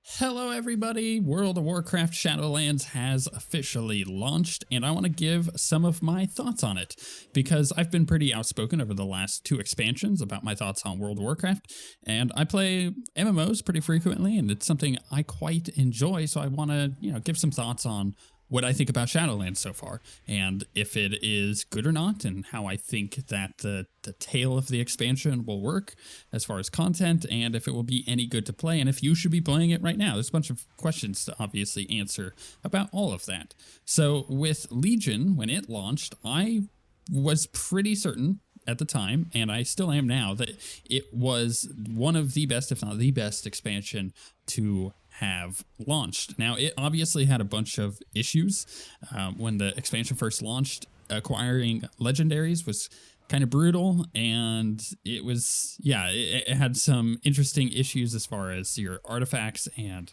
Hello everybody, World of Warcraft Shadowlands has officially launched, and I want to give some of my thoughts on it, because I've been pretty outspoken over the last 2 expansions about my thoughts on World of Warcraft, and I play MMOs pretty frequently, and it's something I quite enjoy, so I want to, give some thoughts on what I think about Shadowlands so far, and if it is good or not, and how I think that the tail of the expansion will work as far as content, and if it will be any good to play, and if you should be playing it right now. There's a bunch of questions to obviously answer about all of that. So with Legion, when it launched, I was pretty certain at the time, and I still am now, that it was one of the best, if not the best, expansion to have launched. Now, it obviously had a bunch of issues. When the expansion first launched, acquiring legendaries was kind of brutal, and it was, it had some interesting issues as far as your artifacts, and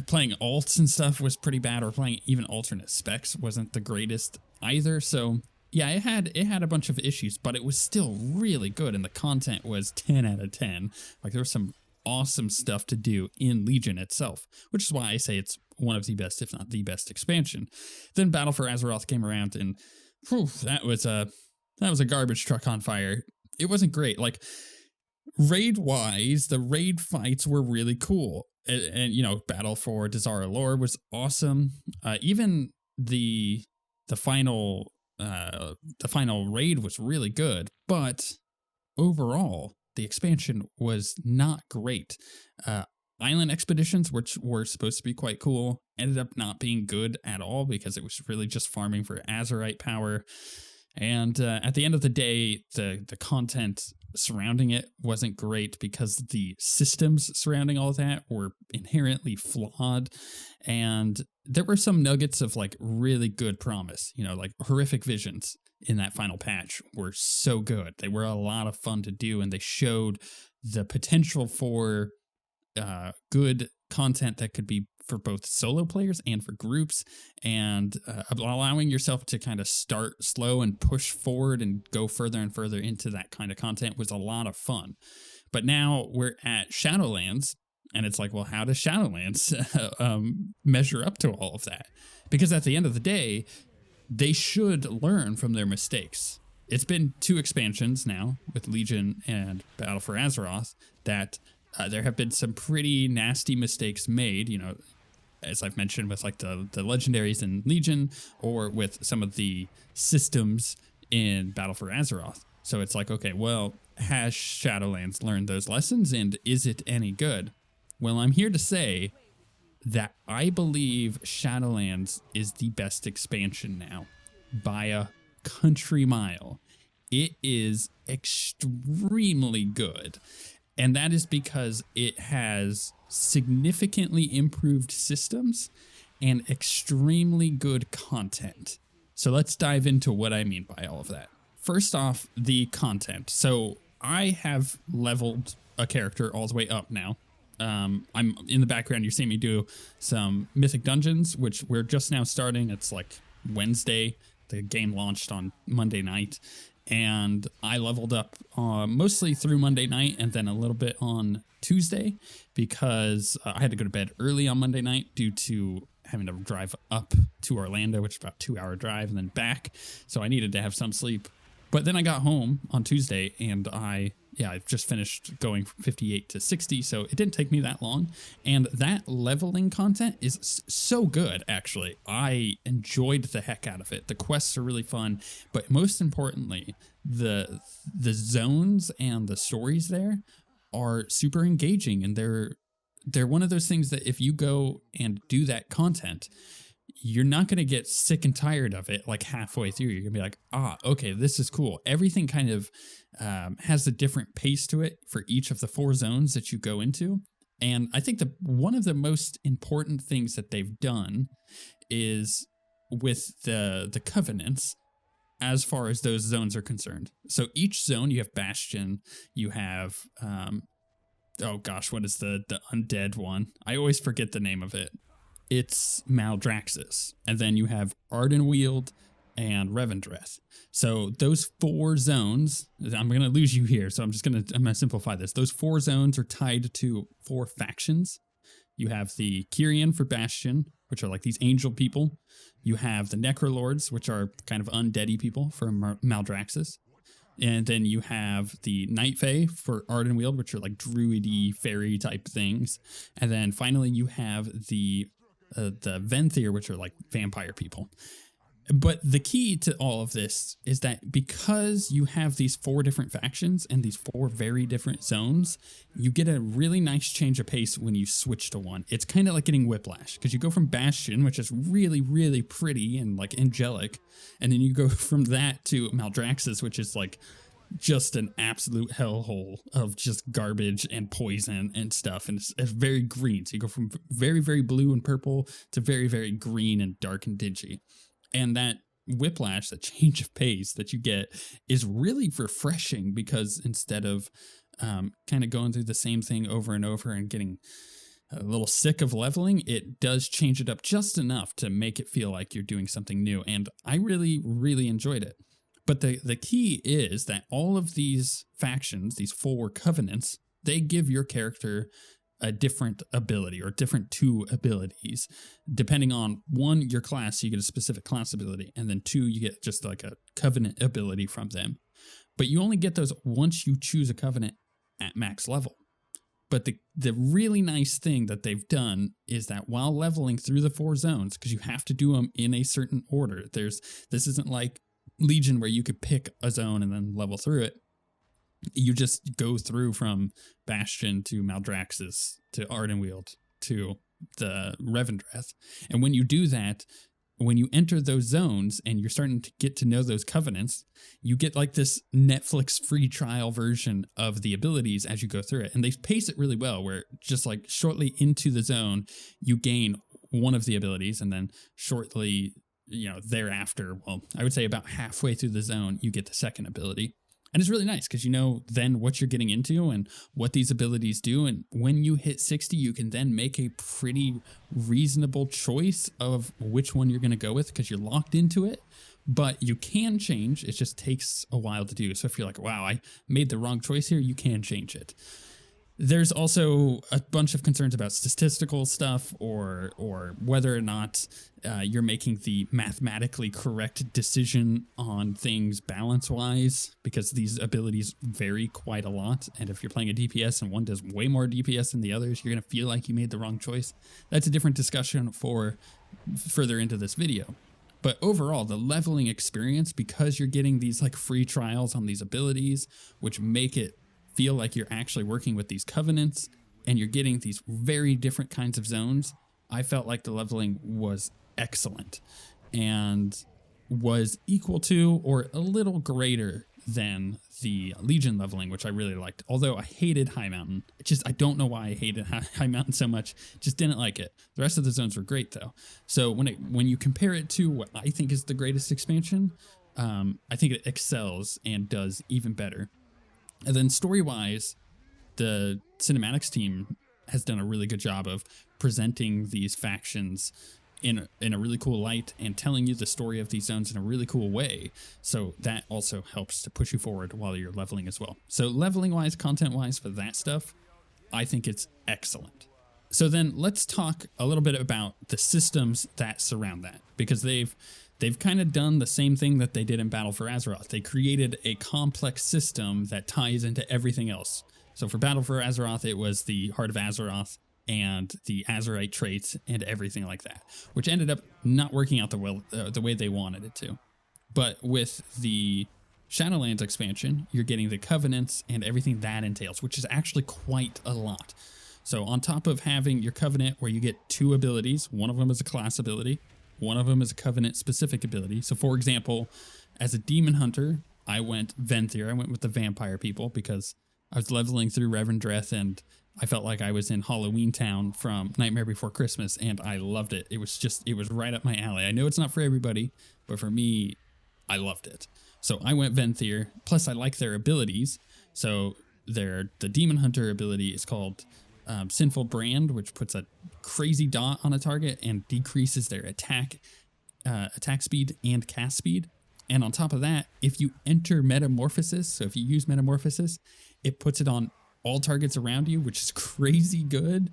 playing alts and stuff was pretty bad, or playing even alternate specs wasn't the greatest either. So yeah, it had a bunch of issues, but it was still really good, and the content was 10 out of 10. Like, there was some awesome stuff to do in Legion itself, which is why I say it's one of the best, if not the best, expansion. Then Battle for Azeroth came around, and that was a garbage truck on fire. It wasn't great. Like, raid-wise, the raid fights were really cool, and Battle for Dazara Lore was awesome. Even the final raid was really good, but overall, the expansion was not great. Island expeditions, which were supposed to be quite cool, ended up not being good at all, because it was really just farming for Azerite power. And at the end of the day, the content surrounding it wasn't great, because the systems surrounding all of that were inherently flawed. And there were some nuggets of like really good promise, like horrific visions in that final patch were so good. They were a lot of fun to do, and they showed the potential for good content that could be for both solo players and for groups, and allowing yourself to kind of start slow and push forward and go further and further into that kind of content was a lot of fun. But now we're at Shadowlands, and it's like, well, how does Shadowlands measure up to all of that? Because at the end of the day, they should learn from their mistakes. It's been 2 expansions now with Legion and Battle for Azeroth that there have been some pretty nasty mistakes made, as I've mentioned, with like the legendaries in Legion, or with some of the systems in Battle for Azeroth. So it's like, okay, well, has Shadowlands learned those lessons, and is it any good? Well, I'm here to say that I believe Shadowlands is the best expansion now by a country mile. It is extremely good. And that is because it has significantly improved systems and extremely good content. So let's dive into what I mean by all of that. First off, the content. So I have leveled a character all the way up now. I'm in the background. You see me do some mythic dungeons, which we're just now starting. It's like Wednesday. The game launched on Monday night, and I leveled up mostly through Monday night, and then a little bit on Tuesday, because I had to go to bed early on Monday night due to having to drive up to Orlando, which is about a 2-hour drive, and then back. So I needed to have some sleep. But then I got home on Tuesday, and I just finished going from 58 to 60, so it didn't take me that long. And that leveling content is so good, actually. I enjoyed the heck out of it. The quests are really fun, but most importantly, the zones and the stories there are super engaging, and they're one of those things that if you go and do that content, you're not going to get sick and tired of it like halfway through. You're going to be like, okay, this is cool. Everything kind of has a different pace to it for each of the 4 zones that you go into. And I think one of the most important things that they've done is with the covenants as far as those zones are concerned. So each zone, you have Bastion, you have, what is the undead one? I always forget the name of it. It's Maldraxxus. And then you have Ardenweald, and Revendreth. So those 4 zones, I'm going to lose you here, so I'm going to simplify this. Those 4 zones are tied to 4 factions. You have the Kyrian for Bastion, which are like these angel people. You have the Necrolords, which are kind of undeady people for Maldraxxus. And then you have the Night Fae for Ardenweald, which are like druidy, fairy type things. And then finally you have the Venthyr, which are like vampire people. But the key to all of this is that because you have these 4 different factions and these 4 very different zones, you get a really nice change of pace when you switch to one. It's kind of like getting Whiplash, because you go from Bastion, which is really, really pretty and like angelic, and then you go from that to Maldraxxus, which is like just an absolute hellhole of just garbage and poison and stuff. And it's very green. So you go from very, very blue and purple to very, very green and dark and dingy. And that whiplash, that change of pace that you get is really refreshing, because instead of kind of going through the same thing over and over and getting a little sick of leveling, it does change it up just enough to make it feel like you're doing something new. And I really, really enjoyed it. But the key is that all of these factions, these 4 covenants, they give your character a different ability or different 2 abilities. Depending on 1, your class, you get a specific class ability, and then 2, you get just like a covenant ability from them. But you only get those once you choose a covenant at max level. But the really nice thing that they've done is that while leveling through the 4 zones, because you have to do them in a certain order, this isn't like Legion where you could pick a zone and then level through it. You just go through from Bastion to Maldraxxus to Ardenweald to the Revendreth. And when you do that, when you enter those zones and you're starting to get to know those covenants, you get like this Netflix free trial version of the abilities as you go through it. And they pace it really well, where just like shortly into the zone, you gain one of the abilities, and then shortly, thereafter, well, I would say about halfway through the zone, you get the second ability. And it's really nice because you know then what you're getting into and what these abilities do. And when you hit 60, you can then make a pretty reasonable choice of which one you're going to go with, because you're locked into it. But you can change. It just takes a while to do. So if you're like, wow, I made the wrong choice here, you can change it. There's also a bunch of concerns about statistical stuff or whether or not you're making the mathematically correct decision on things balance-wise, because these abilities vary quite a lot. And if you're playing a DPS and one does way more DPS than the others, you're going to feel like you made the wrong choice. That's a different discussion for further into this video. But overall, the leveling experience, because you're getting these like free trials on these abilities, which make it feel like you're actually working with these covenants and you're getting these very different kinds of zones, I felt like the leveling was excellent and was equal to or a little greater than the Legion leveling, which I really liked. Although I hated High Mountain. I don't know why I hated High Mountain so much. Just didn't like it. The rest of the zones were great though. So when you compare it to what I think is the greatest expansion, I think it excels and does even better. And then story-wise, the cinematics team has done a really good job of presenting these factions in a really cool light and telling you the story of these zones in a really cool way. So that also helps to push you forward while you're leveling as well. So leveling-wise, content-wise, for that stuff, I think it's excellent. So then let's talk a little bit about the systems that surround that, because they've kind of done the same thing that they did in Battle for Azeroth. They created a complex system that ties into everything else. So for Battle for Azeroth, it was the Heart of Azeroth and the Azerite traits and everything like that, which ended up not working out the way they wanted it to. But with the Shadowlands expansion, you're getting the Covenants and everything that entails, which is actually quite a lot. So on top of having your Covenant where you get 2 abilities, one of them is a class ability, one of them is a Covenant-specific ability. So, for example, as a Demon Hunter, I went Venthyr. I went with the vampire people because I was leveling through Revendreth, and I felt like I was in Halloween Town from Nightmare Before Christmas, and I loved it. It was right up my alley. I know it's not for everybody, but for me, I loved it. So I went Venthyr. Plus, I like their abilities. So the Demon Hunter ability is called Sinful Brand, which puts a crazy dot on a target and decreases their attack attack speed and cast speed. And on top of that, if you enter Metamorphosis, so if you use Metamorphosis, it puts it on all targets around you, which is crazy good.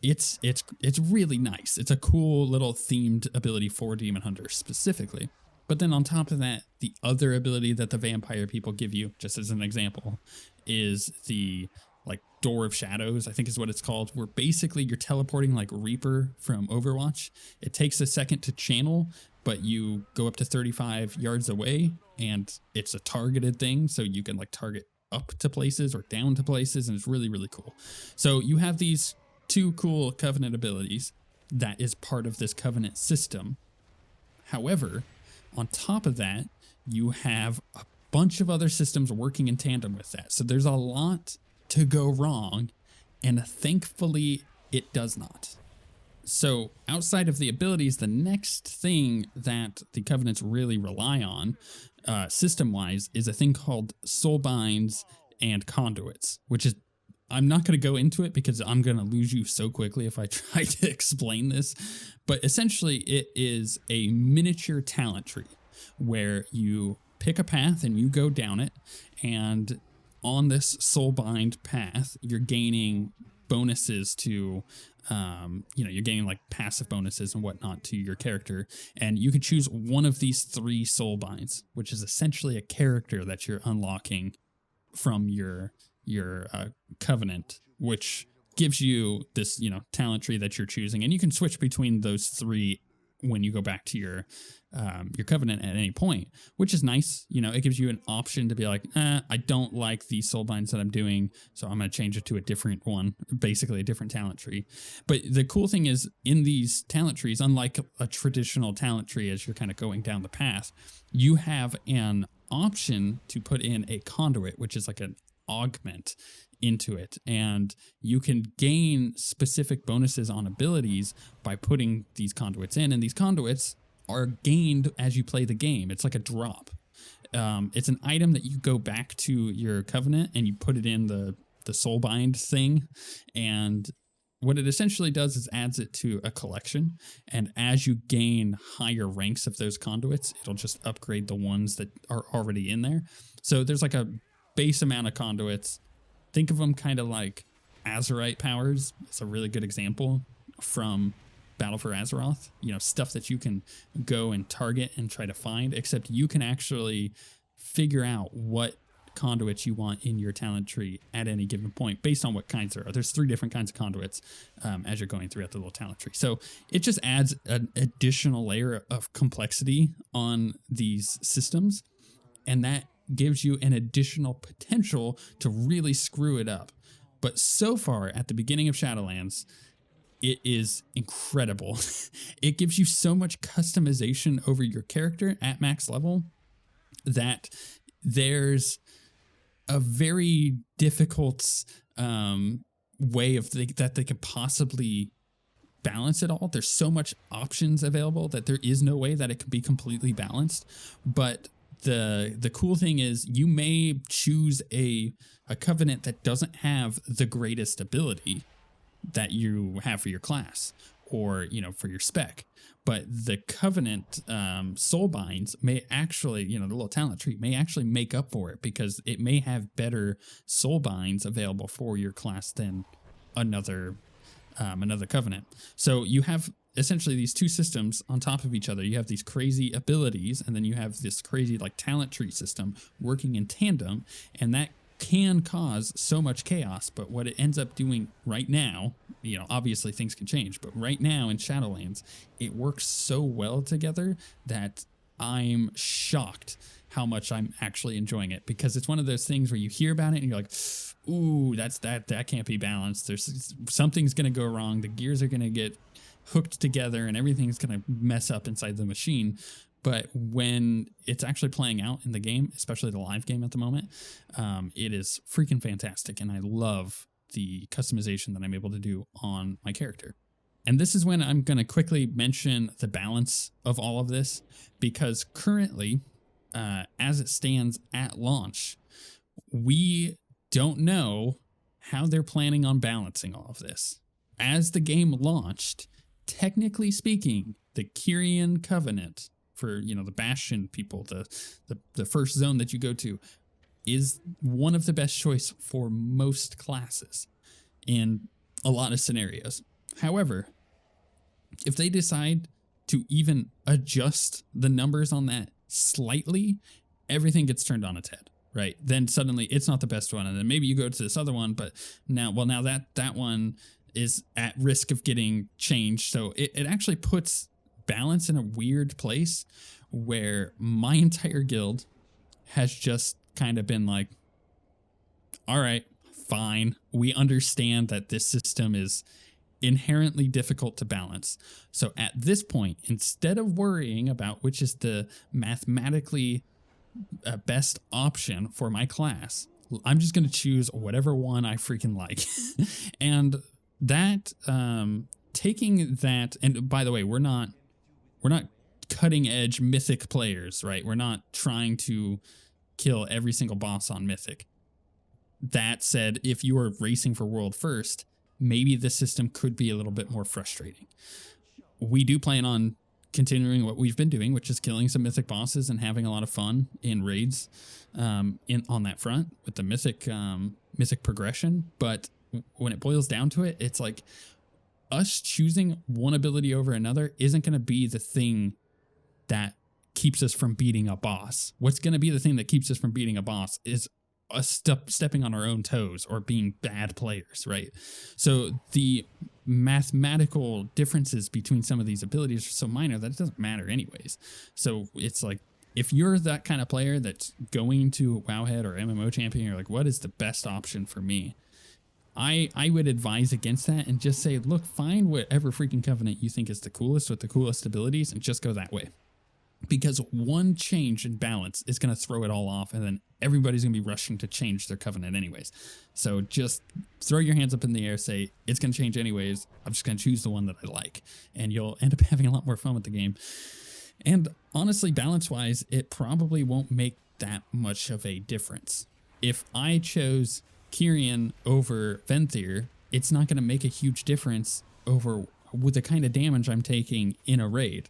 It's really nice. It's a cool little themed ability for Demon Hunter specifically. But then on top of that, the other ability that the vampire people give you, just as an example, is the like Door of Shadows, I think is what it's called, where basically you're teleporting like Reaper from Overwatch. It takes a second to channel, but you go up to 35 yards away and it's a targeted thing. So you can like target up to places or down to places, and it's really, really cool. So you have these two cool Covenant abilities that is part of this Covenant system. However, on top of that, you have a bunch of other systems working in tandem with that. So there's a lot to go wrong, and thankfully it does not. So outside of the abilities, the next thing that the Covenants really rely on system-wise is a thing called soulbinds and conduits, which is, I'm not going to go into it because I'm going to lose you so quickly if I try to explain this, but essentially it is a miniature talent tree where you pick a path and you go down it, and on this soulbind path, you're gaining bonuses to, you're gaining like passive bonuses and whatnot to your character. And you can choose one of these 3 soulbinds, which is essentially a character that you're unlocking from your Covenant, which gives you this, talent tree that you're choosing. And you can switch between those 3 when you go back to your Covenant at any point, which is nice. It gives you an option to be like, I don't like these soulbinds that I'm doing, so I'm going to change it to a different one, basically a different talent tree. But the cool thing is, in these talent trees, unlike a traditional talent tree as you're kind of going down the path, you have an option to put in a conduit, which is like an augment into it, and you can gain specific bonuses on abilities by putting these conduits in, and these conduits are gained as you play the game. It's like a drop. It's an item that you go back to your Covenant and you put it in the soulbind thing, and what it essentially does is adds it to a collection, and as you gain higher ranks of those conduits, it'll just upgrade the ones that are already in there. So there's like a base amount of conduits. Think of them kind of like Azerite powers. It's a really good example from Battle for Azeroth. Stuff that you can go and target and try to find, except you can actually figure out what conduits you want in your talent tree at any given point based on what kinds there are. There's 3 different kinds of conduits as you're going throughout the little talent tree. So it just adds an additional layer of complexity on these systems, and that gives you an additional potential to really screw it up. But so far, at the beginning of Shadowlands, it is incredible. It gives you so much customization over your character at max level that there's a very difficult way of that they could possibly balance it all. There's so much options available that there is no way that it could be completely balanced. But the cool thing is, you may choose a Covenant that doesn't have the greatest ability that you have for your class or, for your spec. But the Covenant soulbinds may actually, the little talent tree may actually make up for it, because it may have better soulbinds available for your class than another Covenant. So you have essentially these 2 systems on top of each other. You have these crazy abilities, and then you have this crazy like talent tree system working in tandem, and that can cause so much chaos. But what it ends up doing right now, obviously things can change, but right now in Shadowlands, it works so well together that I'm shocked how much I'm actually enjoying it, because it's one of those things where you hear about it and you're like, ooh, that can't be balanced. Something's going to go wrong. The gears are going to get hooked together and everything's going to mess up inside the machine. But when it's actually playing out in the game, especially the live game at the moment, it is freaking fantastic. And I love the customization that I'm able to do on my character. And this is when I'm going to quickly mention the balance of all of this, because currently, as it stands at launch, we don't know how they're planning on balancing all of this. As the game launched, technically speaking, the Kyrian Covenant for, you know, the Bastion people, the first zone that you go to, is one of the best choice for most classes in a lot of scenarios. However, if they decide to even adjust the numbers on that slightly, everything gets turned on its head, right? Then suddenly it's not the best one, and then maybe you go to this other one, but now that one is at risk of getting changed. So it actually puts balance in a weird place where my entire guild has just kind of been like, all right, fine. We understand that this system is inherently difficult to balance. So at this point, instead of worrying about which is the mathematically best option for my class, I'm just going to choose whatever one I freaking like. And that, taking that, and by the way, we're not cutting edge mythic players, right? We're not trying to kill every single boss on mythic. That said, if you are racing for world first, maybe the system could be a little bit more frustrating. We do plan on continuing what we've been doing, which is killing some mythic bosses and having a lot of fun in raids on that front with the mythic progression. But when it boils down to it, it's like us choosing one ability over another isn't going to be the thing that keeps us from beating a boss. What's going to be the thing that keeps us from beating a boss is us stepping on our own toes or being bad players, right? So the mathematical differences between some of these abilities are so minor that it doesn't matter anyways. So it's like, if you're that kind of player that's going to Wowhead or MMO Champion, you're like, what is the best option for me? I would advise against that and just say, look, find whatever freaking covenant you think is the coolest with the coolest abilities and just go that way. Because one change in balance is going to throw it all off, and then everybody's going to be rushing to change their covenant anyways. So just throw your hands up in the air, say, it's going to change anyways. I'm just going to choose the one that I like, and you'll end up having a lot more fun with the game. And honestly, balance-wise, it probably won't make that much of a difference. If I chose Kyrian over Venthyr, it's not going to make a huge difference over with the kind of damage I'm taking in a raid.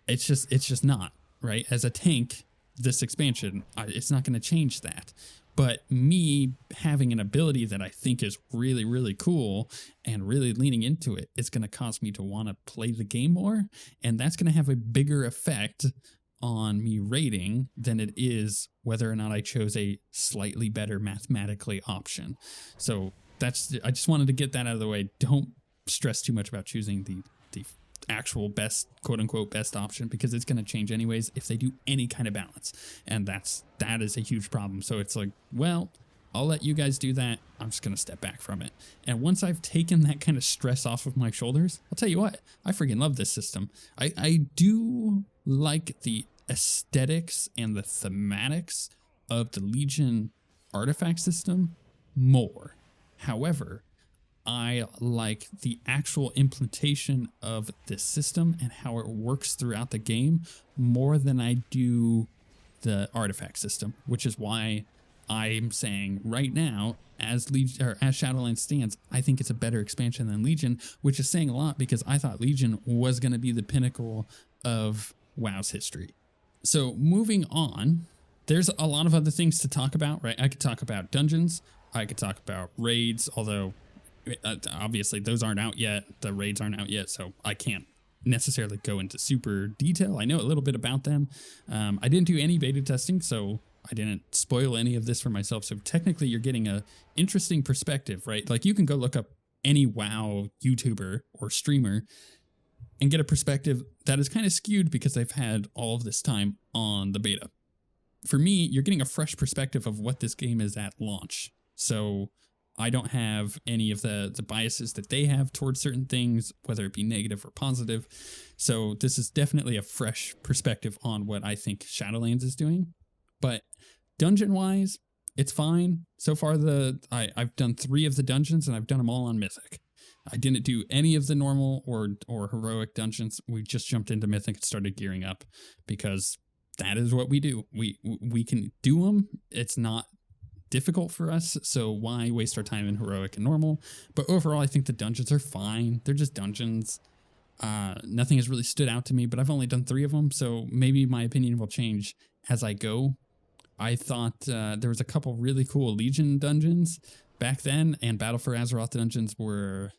It's just not, right? As a tank, this expansion, it's not going to change that. But me having an ability that I think is really, really cool and really leaning into it, it's going to cause me to want to play the game more. And that's going to have a bigger effect on me rating than it is whether or not I chose a slightly better mathematically option. So I just wanted to get that out of the way. Don't stress too much about choosing the actual best, quote unquote, best option, because it's going to change anyways if they do any kind of balance. And that is a huge problem. So it's like, well, I'll let you guys do that. I'm just going to step back from it. And once I've taken that kind of stress off of my shoulders, I'll tell you what, I freaking love this system. I do like the aesthetics and the thematics of the Legion artifact system more. However, I like the actual implementation of this system and how it works throughout the game more than I do the artifact system, which is why I'm saying right now, as Shadowlands stands, I think it's a better expansion than Legion, which is saying a lot because I thought Legion was going to be the pinnacle of WoW's history. So moving on, there's a lot of other things to talk about, right? I could talk about dungeons. I could talk about raids, although obviously those aren't out yet. The raids aren't out yet, so I can't necessarily go into super detail. I know a little bit about them. I didn't do any beta testing, so I didn't spoil any of this for myself. So technically you're getting a interesting perspective, right? Like you can go look up any WoW YouTuber or streamer and get a perspective that is kind of skewed because they've had all of this time on the beta. For me, you're getting a fresh perspective of what this game is at launch. So I don't have any of the biases that they have towards certain things, whether it be negative or positive. So this is definitely a fresh perspective on what I think Shadowlands is doing. But dungeon-wise, it's fine. So far, I've done 3 of the dungeons, and I've done them all on Mythic. I didn't do any of the normal or heroic dungeons. We just jumped into Mythic and started gearing up because that is what we do. We can do them. It's not difficult for us, so why waste our time in heroic and normal? But overall, I think the dungeons are fine. They're just dungeons. Nothing has really stood out to me, but I've only done 3 of them, so maybe my opinion will change as I go. I thought there was a couple really cool Legion dungeons back then, and Battle for Azeroth dungeons were...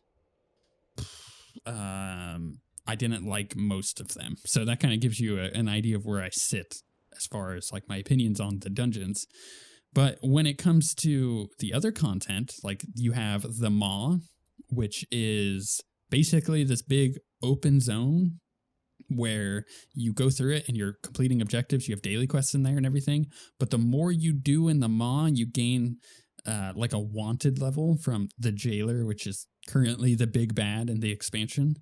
I didn't like most of them. So that kind of gives you an idea of where I sit as far as like my opinions on the dungeons. But when it comes to the other content, like you have the Maw, which is basically this big open zone where you go through it and you're completing objectives. You have daily quests in there and everything. But the more you do in the Maw, you gain like a wanted level from the Jailer, which is currently the big bad in the expansion.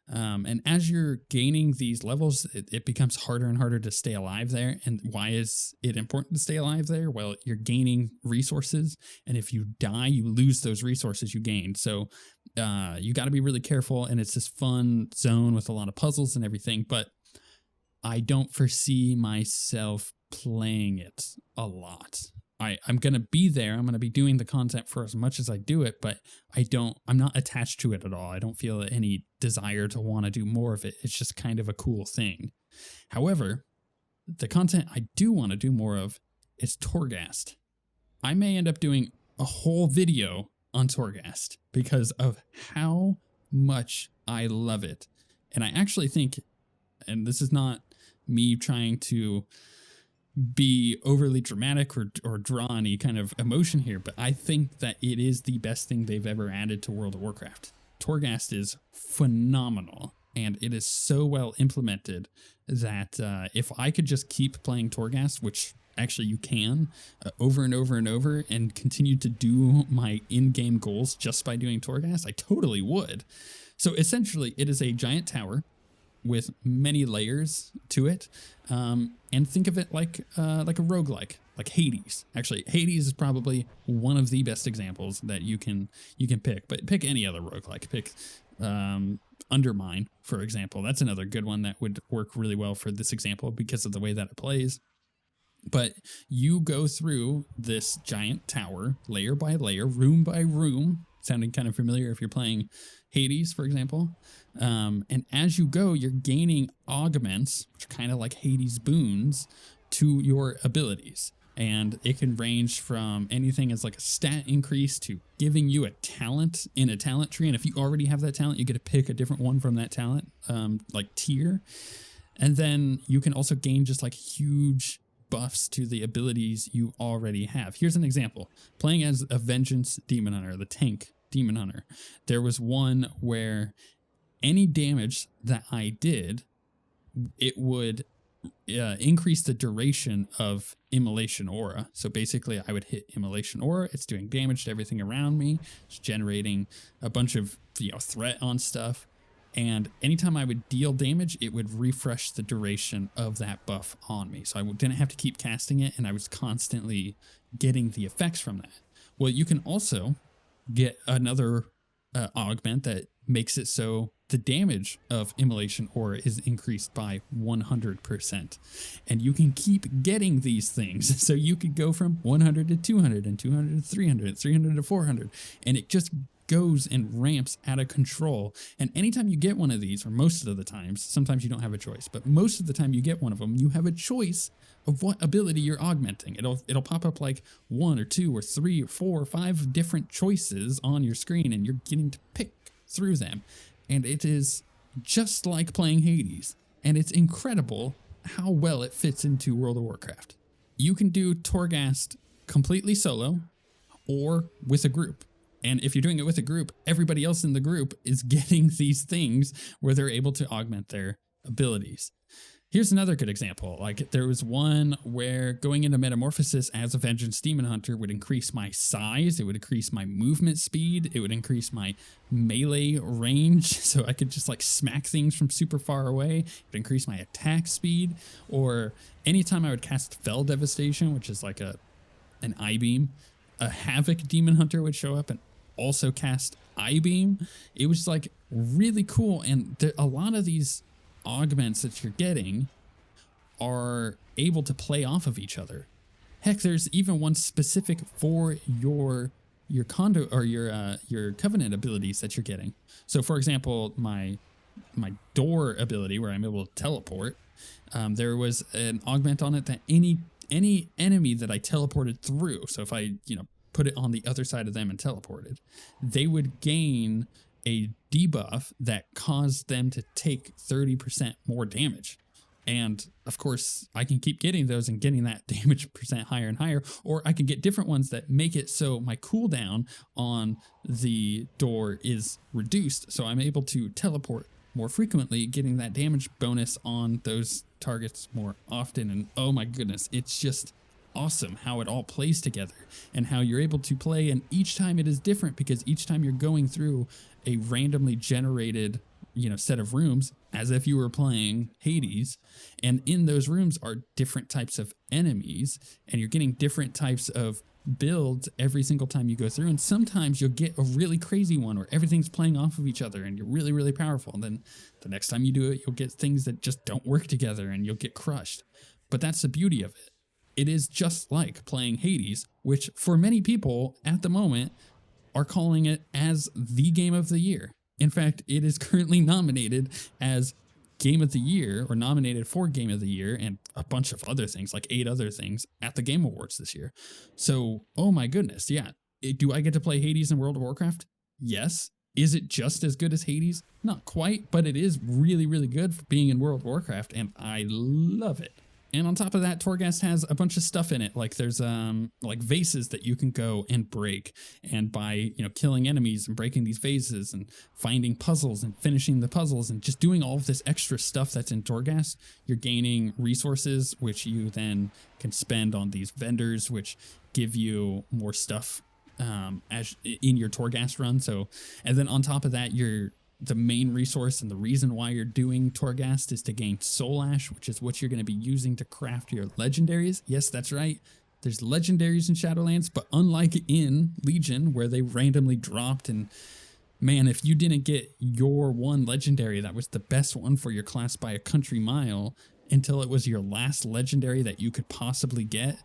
And as you're gaining these levels, it becomes harder and harder to stay alive there. And why is it important to stay alive there? Well, you're gaining resources, and if you die, you lose those resources you gained. So you got to be really careful, and it's this fun zone with a lot of puzzles and everything, but I don't foresee myself playing it a lot. I'm going to be there. I'm going to be doing the content for as much as I do it, but I'm not attached to it at all. I don't feel any desire to want to do more of it. It's just kind of a cool thing. However, the content I do want to do more of is Torghast. I may end up doing a whole video on Torghast because of how much I love it. And I actually think, and this is not me trying to be overly dramatic or draw any kind of emotion here, but I think that it is the best thing they've ever added to World of Warcraft. Torghast is phenomenal, and it is so well implemented that if I could just keep playing Torghast, which actually you can, over and over and over, and continue to do my in-game goals just by doing Torghast, I totally would. So essentially, it is a giant tower with many layers to it, and think of it like a roguelike, like Hades. Actually, Hades is probably one of the best examples that you can pick, but pick any other roguelike. Pick Undermine, for example. That's another good one that would work really well for this example because of the way that it plays. But you go through this giant tower, layer by layer, room by room, sounding kind of familiar if you're playing Hades, for example. And as you go, you're gaining augments, which are kind of like Hades boons, to your abilities. And it can range from anything as like a stat increase to giving you a talent in a talent tree. And if you already have that talent, you get to pick a different one from that talent, like tier. And then you can also gain just like huge buffs to the abilities you already have. Here's an example. Playing as a Vengeance Demon Hunter, the tank Demon Hunter, there was one where any damage that I did, it would increase the duration of Immolation Aura. So basically I would hit Immolation Aura, it's doing damage to everything around me, it's generating a bunch of threat on stuff, and anytime I would deal damage, it would refresh the duration of that buff on me. So I didn't have to keep casting it, and I was constantly getting the effects from that. Well, you can also get another augment that makes it so the damage of Immolation Aura is increased by 100%. And you can keep getting these things. So you could go from 100 to 200 and 200 to 300, 300 to 400. And it just goes and ramps out of control. And anytime you get one of these, or most of the times, sometimes you don't have a choice, but most of the time you get one of them, you have a choice of what ability you're augmenting. It'll pop up like 1 or 2 or 3 or 4 or 5 different choices on your screen, and you're getting to pick through them. And it is just like playing Hades. And it's incredible how well it fits into World of Warcraft. You can do Torghast completely solo or with a group. And if you're doing it with a group, everybody else in the group is getting these things where they're able to augment their abilities. Here's another good example. Like there was one where going into Metamorphosis as a Vengeance Demon Hunter would increase my size, it would increase my movement speed, it would increase my melee range, so I could just like smack things from super far away, it would increase my attack speed, or anytime I would cast Fell Devastation, which is like an I-beam, a Havoc Demon Hunter would show up and also cast I-beam. It was like really cool, and a lot of these augments that you're getting are able to play off of each other. Heck, there's even one specific for your condo or your covenant abilities that you're getting. So for example, my my door ability where I'm able to teleport, there was an augment on it that any enemy that I teleported through, so if I, put it on the other side of them and teleported, they would gain a debuff that caused them to take 30% more damage. And of course, I can keep getting those and getting that damage percent higher and higher, or I can get different ones that make it so my cooldown on the door is reduced. So I'm able to teleport more frequently, getting that damage bonus on those targets more often. And oh my goodness, it's just awesome how it all plays together and how you're able to play. And each time it is different because each time you're going through a randomly generated set of rooms as if you were playing Hades, and in those rooms are different types of enemies, and you're getting different types of builds every single time you go through. And sometimes you'll get a really crazy one where everything's playing off of each other and you're really, really powerful. And then the next time you do it, you'll get things that just don't work together and you'll get crushed. But that's the beauty of it. It is just like playing Hades, which for many people at the moment are calling it as the game of the year. In fact, it is currently nominated as Game of the Year, or nominated for Game of the Year, and a bunch of other things, like 8 other things, at the Game Awards this year. So, oh my goodness, yeah. Do I get to play Hades in World of Warcraft? Yes. Is it just as good as Hades? Not quite, but it is really, really good for being in World of Warcraft, and I love it. And on top of that, Torghast has a bunch of stuff in it. Like there's like vases that you can go and break. And by, killing enemies and breaking these vases and finding puzzles and finishing the puzzles and just doing all of this extra stuff that's in Torghast, you're gaining resources, which you then can spend on these vendors, which give you more stuff as in your Torghast run. So, and then on top of that, the main resource and the reason why you're doing Torghast is to gain Soul Ash, which is what you're going to be using to craft your legendaries. Yes, that's right. There's legendaries in Shadowlands, but unlike in Legion, where they randomly dropped, and man, if you didn't get your one legendary that was the best one for your class by a country mile until it was your last legendary that you could possibly get,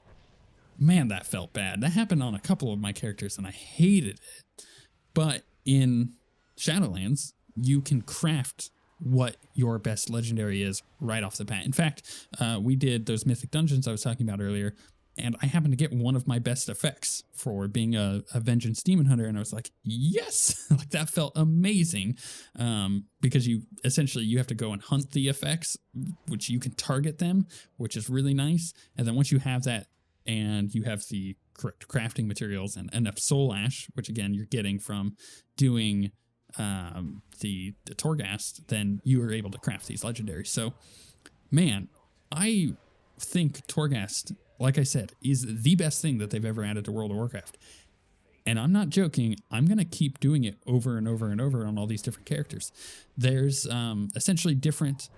man, that felt bad. That happened on a couple of my characters, and I hated it. But in Shadowlands, you can craft what your best legendary is right off the bat. In fact, we did those mythic dungeons I was talking about earlier, and I happened to get one of my best effects for being a Vengeance Demon Hunter, and I was like, yes! Like that felt amazing, because you have to go and hunt the effects, which you can target them, which is really nice. And then once you have that, and you have the correct crafting materials and enough Soul Ash, which again you're getting from doing the Torghast, then you are able to craft these legendaries. So, man, I think Torghast, like I said, is the best thing that they've ever added to World of Warcraft. And I'm not joking. I'm going to keep doing it over and over and over on all these different characters. There's essentially different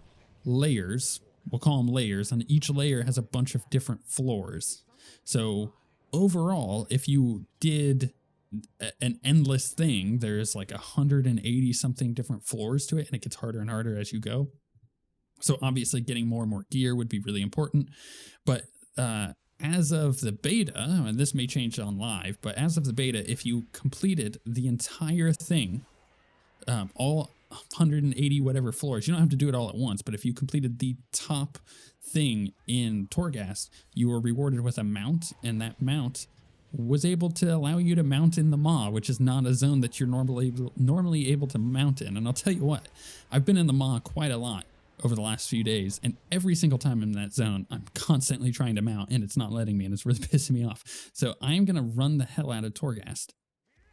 layers. We'll call them layers. And each layer has a bunch of different floors. So overall, if you did an endless thing, there's like 180 something different floors to it, and it gets harder and harder as you go. So obviously getting more and more gear would be really important. But as of the beta, and this may change on live, but as of the beta, if you completed the entire thing, all 180 whatever floors, you don't have to do it all at once, but if you completed the top thing in Torghast, you were rewarded with a mount, and that mount was able to allow you to mount in the Maw, which is not a zone that you're normally able to mount in. And I'll tell you what, I've been in the Maw quite a lot over the last few days, and every single time I'm in that zone, I'm constantly trying to mount, and it's not letting me, and it's really pissing me off. So I'm going to run the hell out of Torghast,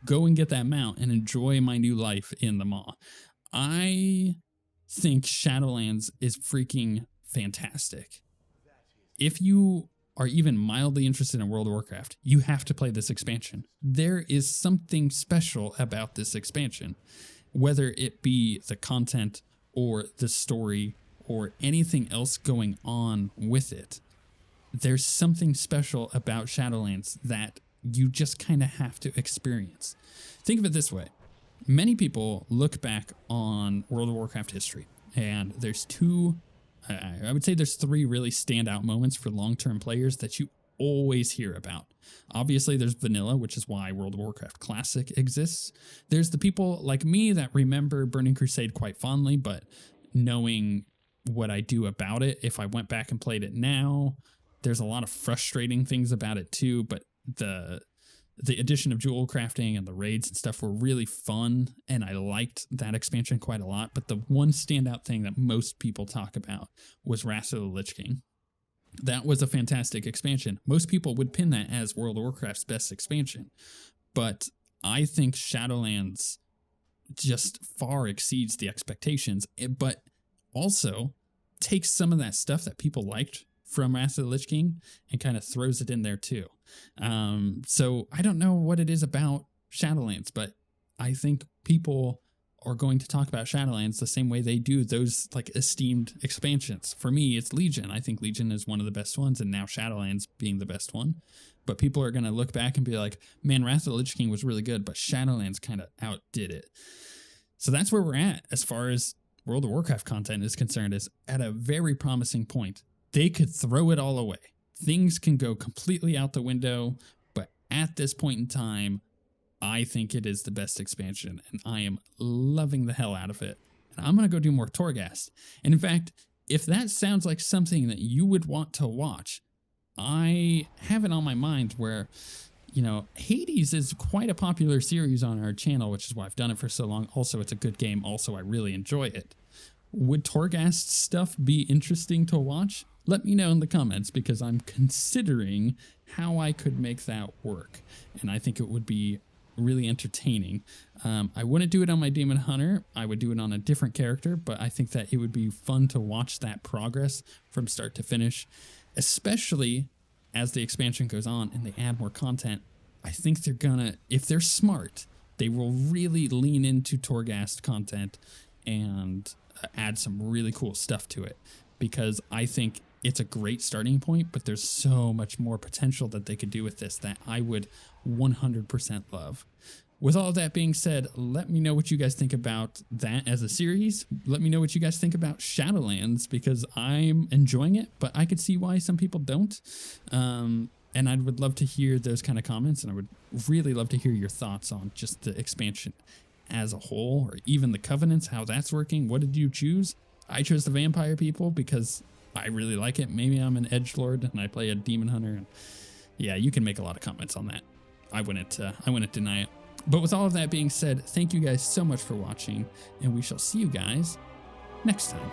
go and get that mount, and enjoy my new life in the Maw. I think Shadowlands is freaking fantastic. If you are even mildly interested in World of Warcraft, you have to play this expansion. There is something special about this expansion, whether it be the content or the story or anything else going on with it. There's something special about Shadowlands that you just kind of have to experience. Think of it this way. Many people look back on World of Warcraft history, and there's I would say there's 3 really standout moments for long-term players that you always hear about. Obviously, there's vanilla, which is why World of Warcraft Classic exists. There's the people like me that remember Burning Crusade quite fondly, but knowing what I do about it, if I went back and played it now, there's a lot of frustrating things about it too, but the addition of jewel crafting and the raids and stuff were really fun, and I liked that expansion quite a lot. But the one standout thing that most people talk about was Wrath of the Lich King. That was a fantastic expansion. Most people would pin that as World of Warcraft's best expansion, but I think Shadowlands just far exceeds the expectations, but also takes some of that stuff that people liked from Wrath of the Lich King and kind of throws it in there too. So I don't know what it is about Shadowlands, but I think people are going to talk about Shadowlands the same way they do those like esteemed expansions. For me, it's Legion. I think Legion is one of the best ones, and now Shadowlands being the best one. But people are going to look back and be like, man, Wrath of the Lich King was really good, but Shadowlands kind of outdid it. So that's where we're at as far as World of Warcraft content is concerned, is at a very promising point. They could throw it all away. Things can go completely out the window, but at this point in time, I think it is the best expansion, and I am loving the hell out of it. And I'm going to go do more Torghast. And in fact, if that sounds like something that you would want to watch, I have it on my mind where, you know, Hades is quite a popular series on our channel, which is why I've done it for so long. Also, it's a good game. Also, I really enjoy it. Would Torghast stuff be interesting to watch? Let me know in the comments, because I'm considering how I could make that work. And I think it would be really entertaining. I wouldn't do it on my Demon Hunter. I would do it on a different character, but I think that it would be fun to watch that progress from start to finish, especially as the expansion goes on and they add more content. I think they're gonna, if they're smart, they will really lean into Torghast content and add some really cool stuff to it, because I think it's a great starting point, but there's so much more potential that they could do with this that I would 100% love. With all that being said, let me know what you guys think about that as a series. Let me know what you guys think about Shadowlands, because I'm enjoying it, but I could see why some people don't. And I would love to hear those kind of comments, and I would really love to hear your thoughts on just the expansion as a whole, or even the Covenants, how that's working. What did you choose? I chose the Vampire people because I really like it. Maybe I'm an edgelord and I play a Demon Hunter. And yeah, you can make a lot of comments on that. I wouldn't deny it. But with all of that being said, thank you guys so much for watching, and we shall see you guys next time.